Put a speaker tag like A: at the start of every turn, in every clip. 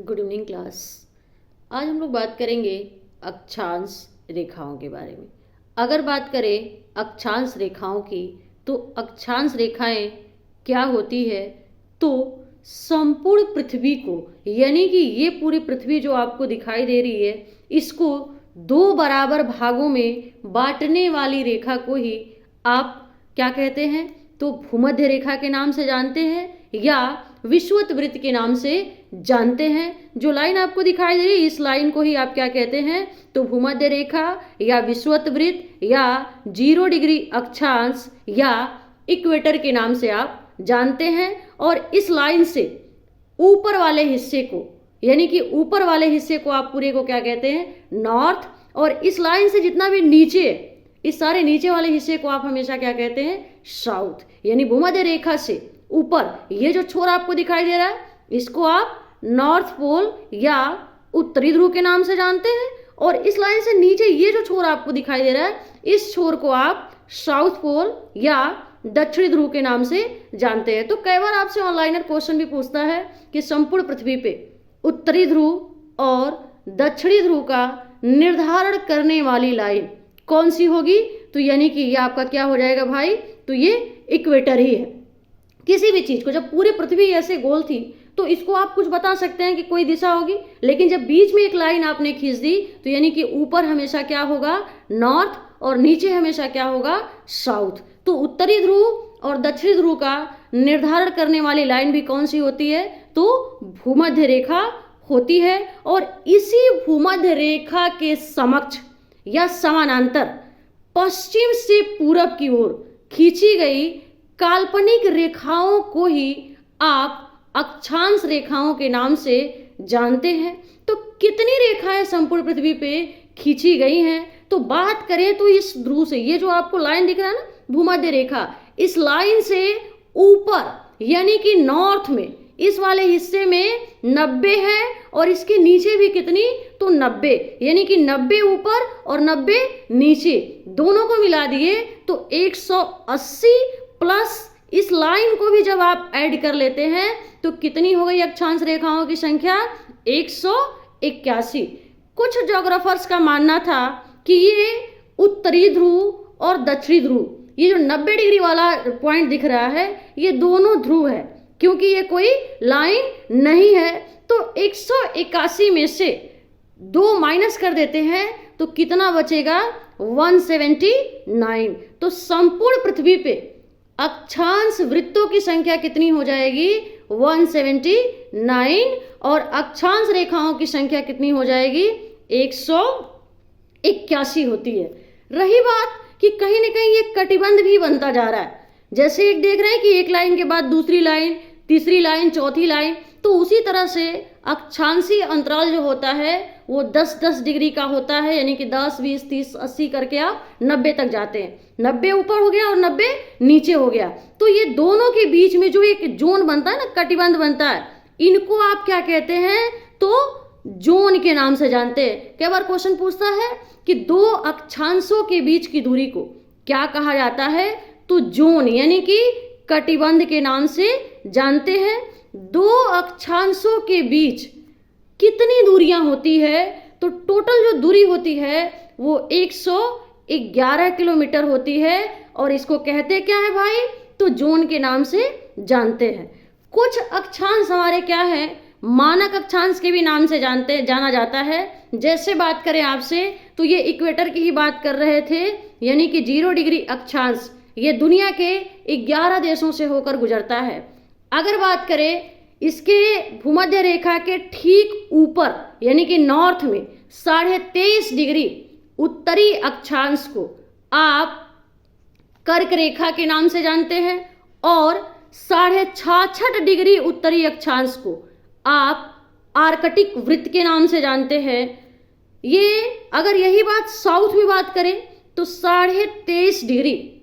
A: Good evening class. आज हम लोग बात करेंगे अक्षांश रेखाओं के बारे में। अगर बात करें अक्षांश रेखाओं की तो अक्षांश रेखाएं क्या होती है, तो संपूर्ण पृथ्वी को, यानी कि ये पूरी पृथ्वी जो आपको दिखाई दे रही है, इसको दो बराबर भागों में बांटने वाली रेखा को ही आप क्या कहते हैं, तो भूमध्य रेखा के नाम से जानते हैं या विषुवत वृत्त के नाम से जानते हैं। जो लाइन आपको दिखाई दे रही है, इस लाइन को ही आप क्या कहते हैं, तो भूमध्य रेखा या विषुवत वृत्त या 0 डिग्री अक्षांश या इक्वेटर के नाम से आप जानते हैं। और इस लाइन से ऊपर वाले हिस्से को, यानी कि ऊपर वाले हिस्से को आप पूरे को क्या कहते हैं, नॉर्थ। और इस लाइन से जितना भी नीचे, इस सारे नीचे वाले हिस्से को आप हमेशा क्या कहते हैं, साउथ। यानी भूमध्य रेखा से ऊपर ये जो छोर आपको दिखाई दे रहा है, इसको आप नॉर्थ पोल या उत्तरी ध्रुव के नाम से जानते हैं। और इस लाइन से नीचे ये जो छोर आपको दिखाई दे रहा है, इस छोर को आप साउथ पोल या दक्षिणी ध्रुव के नाम से जानते हैं। तो कई बार आपसे ऑनलाइनर क्वेश्चन भी पूछता है कि संपूर्ण पृथ्वी पे उत्तरी ध्रुव और दक्षिणी ध्रुव का निर्धारण करने वाली लाइन कौन सी होगी, तो यानी कि ये आपका क्या हो जाएगा भाई, तो ये इक्वेटर ही है। किसी भी चीज को, जब पूरी पृथ्वी ऐसे गोल थी तो इसको आप कुछ बता सकते हैं कि कोई दिशा होगी, लेकिन जब बीच में एक लाइन आपने खींच दी तो यानी कि ऊपर हमेशा क्या होगा, नॉर्थ, और नीचे हमेशा क्या होगा, साउथ। तो उत्तरी ध्रुव और दक्षिणी ध्रुव का निर्धारण करने वाली लाइन भी कौन सी होती है, तो भूमध्य रेखा होती है। और इसी भूमध्य रेखा के समक्ष या समानांतर पश्चिम से पूरब की ओर खींची गई काल्पनिक रेखाओं को ही आप अक्षांश रेखाओं के नाम से जानते हैं। तो कितनी रेखाएं संपूर्ण पृथ्वी पे खींची गई हैं, तो बात करें तो इस ध्रुव से, ये जो आपको लाइन दिख रहा है ना, भूमध्य रेखा, इस लाइन से ऊपर यानी कि नॉर्थ में इस वाले हिस्से में 90 है, और इसके नीचे भी कितनी, तो 90, यानी कि 90 ऊपर और 90 नीचे, दोनों को मिला दिए तो 180 प्लस इस लाइन को भी जब आप ऐड कर लेते हैं तो कितनी हो गई अक्षांश रेखाओं की संख्या, 181। कुछ ज्योग्राफर्स का मानना था कि ये उत्तरी ध्रुव और दक्षिणी ध्रुव, ये जो 90 डिग्री वाला पॉइंट दिख रहा है, ये दोनों ध्रुव है, क्योंकि ये कोई लाइन नहीं है। तो 181 में से 2 माइनस कर देते हैं तो कितना बचेगा, 179। तो संपूर्ण पृथ्वी पे अक्षांश वृत्तों की संख्या कितनी हो जाएगी, 179, और अक्षांश रेखाओं की संख्या कितनी हो जाएगी, 181 होती है। रही बात कि कहीं ना कहीं ये कटिबंध भी बनता जा रहा है, जैसे एक देख रहे हैं कि एक लाइन के बाद दूसरी लाइन, तीसरी लाइन, चौथी लाइन, तो उसी तरह से अक्षांशीय अंतराल जो होता है वो 10-10 डिग्री का होता है, यानी कि 10, 20, 30, 80 करके आप 90 तक जाते हैं। 90 ऊपर हो गया और 90 नीचे हो गया, तो ये दोनों के बीच में जो एक जोन बनता है ना, कटिबंध बनता है, इनको आप क्या कहते हैं, तो जोन के नाम से जानते हैं। कई बार क्वेश्चन पूछता है कि दो अक्षांशों के बीच की दूरी को क्या कहा जाता है, तो जोन, यानी कि कटिबंध के नाम से जानते हैं। दो अक्षांशों के बीच कितनी दूरियां होती है, तो टोटल जो दूरी होती है वो 111 किलोमीटर होती है, और इसको कहते क्या है भाई, तो जोन के नाम से जानते हैं। कुछ अक्षांश हमारे क्या है, मानक अक्षांश के भी नाम से जाना जाता है। जैसे बात करें आपसे तो ये इक्वेटर की ही बात कर रहे थे, यानी कि 0 डिग्री अक्षांश, ये दुनिया के 11 देशों से होकर गुजरता है। अगर बात करें इसके भूमध्य रेखा के ठीक ऊपर, यानी कि नॉर्थ में 23.5 डिग्री उत्तरी अक्षांश को आप कर्क रेखा के नाम से जानते हैं, और 66.5 डिग्री उत्तरी अक्षांश को आप आर्कटिक वृत्त के नाम से जानते हैं। ये अगर यही बात साउथ में बात करें तो 23.5 डिग्री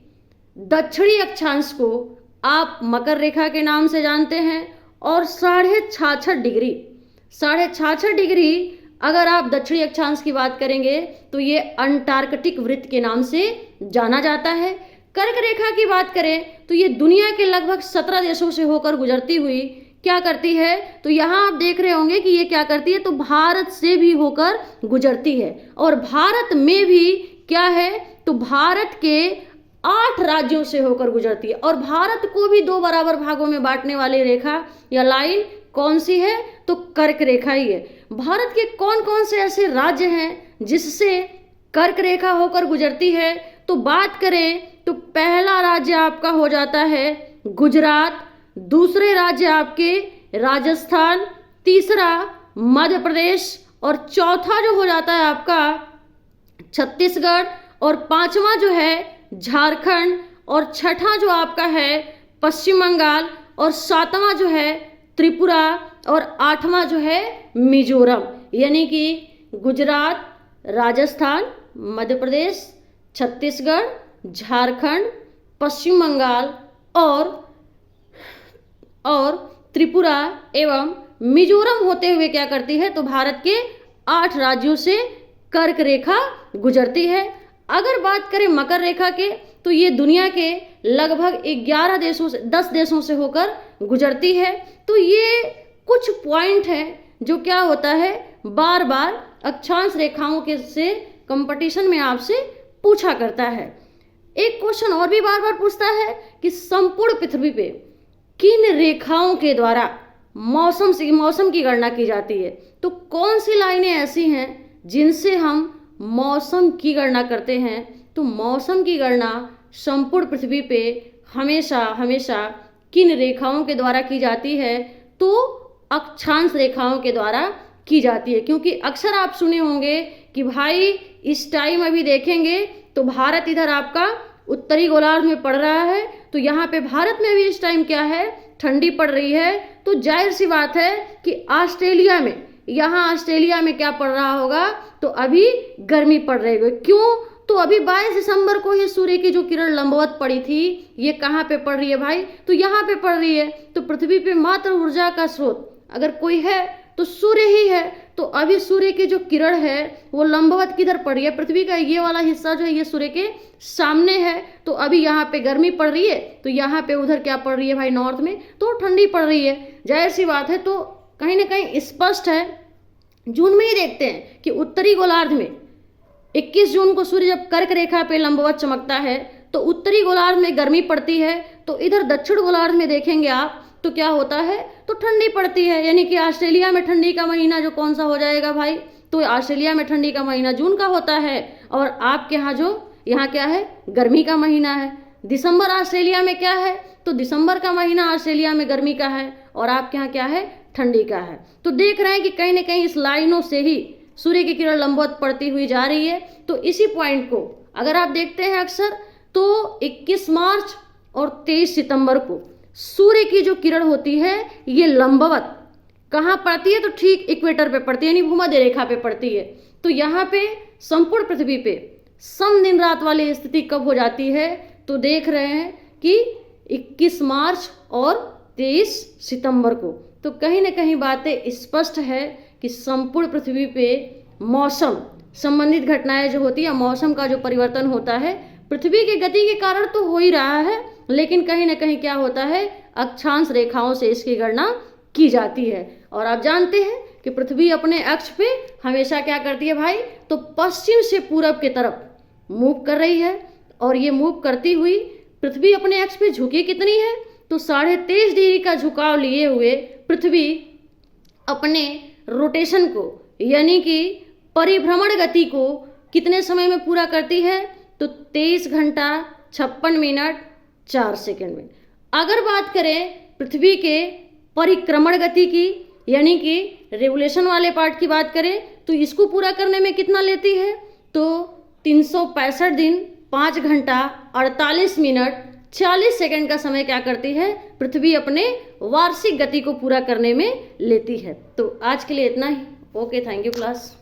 A: दक्षिणी अक्षांश को आप मकर रेखा के नाम से जानते हैं, और 66.5 डिग्री अगर आप दक्षिणी अक्षांश की बात करेंगे तो ये अंटार्कटिक वृत्त के नाम से जाना जाता है। कर्क रेखा की बात करें तो ये दुनिया के लगभग 17 देशों से होकर गुजरती हुई क्या करती है, तो यहाँ आप देख रहे होंगे कि ये क्या करती है, तो भारत से भी होकर गुजरती है। और भारत में भी क्या है, तो भारत के 8 राज्यों से होकर गुजरती है। और भारत को भी 2 बराबर भागों में बांटने वाली रेखा या लाइन कौन सी है, तो कर्क रेखा ही है। भारत के कौन कौन से ऐसे राज्य हैं जिससे कर्क रेखा होकर गुजरती है, तो बात करें तो पहला राज्य आपका हो जाता है गुजरात, दूसरे राज्य आपके राजस्थान, तीसरा मध्य प्रदेश, और चौथा जो हो जाता है आपका छत्तीसगढ़, और पांचवा जो है झारखंड, और छठा जो आपका है पश्चिम बंगाल, और सातवां जो है त्रिपुरा, और आठवां जो है मिजोरम। यानी कि गुजरात, राजस्थान, मध्य प्रदेश, छत्तीसगढ़, झारखंड, पश्चिम बंगाल और त्रिपुरा एवं मिजोरम होते हुए क्या करती है, तो भारत के 8 राज्यों से कर्क रेखा गुजरती है। अगर बात करें मकर रेखा के, तो ये दुनिया के लगभग 11 देशों से 10 देशों से होकर गुजरती है। तो ये कुछ पॉइंट हैं जो क्या होता है, बार बार अक्षांश रेखाओं के से कंपटीशन में आपसे पूछा करता है। एक क्वेश्चन और भी बार बार पूछता है कि संपूर्ण पृथ्वी पे किन रेखाओं के द्वारा मौसम की गणना की जाती है। तो कौन सी लाइनें ऐसी हैं जिनसे हम मौसम की गणना करते हैं, तो मौसम की गणना संपूर्ण पृथ्वी पे हमेशा हमेशा किन रेखाओं के द्वारा की जाती है, तो अक्षांश रेखाओं के द्वारा की जाती है। क्योंकि अक्सर आप सुने होंगे कि भाई इस टाइम अभी देखेंगे तो भारत इधर आपका उत्तरी गोलार्ध में पड़ रहा है, तो यहाँ पे भारत में भी इस टाइम क्या है, ठंडी पड़ रही है। तो जाहिर सी बात है कि ऑस्ट्रेलिया में, यहाँ ऑस्ट्रेलिया में क्या पड़ रहा होगा, तो अभी गर्मी पड़ रही है। क्यों, तो अभी 22 दिसंबर को ही सूर्य की जो किरण लंबवत पड़ी थी, ये कहाँ पे पड़ रही है भाई, तो यहाँ पे पड़ रही है। तो पृथ्वी पे मात्र ऊर्जा का स्रोत अगर कोई है तो सूर्य ही है। तो अभी सूर्य की जो किरण है वो लंबवत किधर पड़ रही है, पृथ्वी का ये वाला हिस्सा जो है ये सूर्य के सामने है। तो अभी यहाँ पे गर्मी पड़ रही है, तो यहाँ पे उधर क्या पड़ रही है भाई, नॉर्थ में तो ठंडी पड़ रही है। जाहिर सी बात है, तो कहीं ना कहीं स्पष्ट है। जून में ही देखते हैं कि उत्तरी गोलार्ध में 21 जून को सूर्य जब कर्क रेखा पे लंबवत चमकता है तो उत्तरी गोलार्ध में गर्मी पड़ती है। तो इधर दक्षिण गोलार्ध में देखेंगे आप तो क्या होता है, तो ठंडी पड़ती है। यानी कि ऑस्ट्रेलिया में ठंडी का महीना जो कौन सा हो जाएगा भाई, तो ऑस्ट्रेलिया में ठंडी का महीना जून का होता है, और आपके यहाँ जो यहाँ क्या है, गर्मी का महीना है। दिसंबर ऑस्ट्रेलिया में क्या है, तो दिसंबर का महीना ऑस्ट्रेलिया में गर्मी का है, और आपके यहाँ क्या है, ठंडी का है। तो देख रहे हैं कि कहीं ना कहीं इस लाइनों से ही सूर्य की किरण लंबवत पड़ती हुई जा रही है। तो इसी पॉइंट को अगर आप देखते हैं अक्सर, तो 21 मार्च और 23 सितंबर को सूर्य की जो किरण होती है ये लंबवत कहाँ पड़ती है, तो ठीक इक्वेटर पे पड़ती है, यानी भूमध्य रेखा पे पड़ती है। तो यहाँ पे संपूर्ण पृथ्वी पे सम दिन रात वाली स्थिति कब हो जाती है, तो देख रहे हैं कि 21 मार्च और 23 सितंबर को। तो कहीं ना कहीं बातें स्पष्ट है कि संपूर्ण पृथ्वी पे मौसम संबंधित घटनाएं जो होती है, मौसम का जो परिवर्तन होता है पृथ्वी की गति के कारण तो हो ही रहा है, लेकिन कहीं ना कहीं क्या होता है, अक्षांश रेखाओं से इसकी गणना की जाती है। और आप जानते हैं कि पृथ्वी अपने अक्ष पे हमेशा क्या करती है भाई, तो पश्चिम से पूरब की तरफ मूव कर रही है। और ये मूव करती हुई पृथ्वी अपने अक्ष पे झुकी कितनी है, तो 23.5 डिग्री का झुकाव लिए हुए पृथ्वी अपने रोटेशन को यानी कि परिभ्रमण गति को कितने समय में पूरा करती है, तो 23 घंटा 56 मिनट 4 सेकंड में। अगर बात करें पृथ्वी के परिक्रमण गति की यानी कि रेवोल्यूशन वाले पार्ट की बात करें, तो इसको पूरा करने में कितना लेती है, तो 365 दिन 5 घंटा 48 मिनट 40 सेकंड का समय क्या करती है, पृथ्वी अपने वार्षिक गति को पूरा करने में लेती है। तो आज के लिए इतना ही। Okay, thank you class.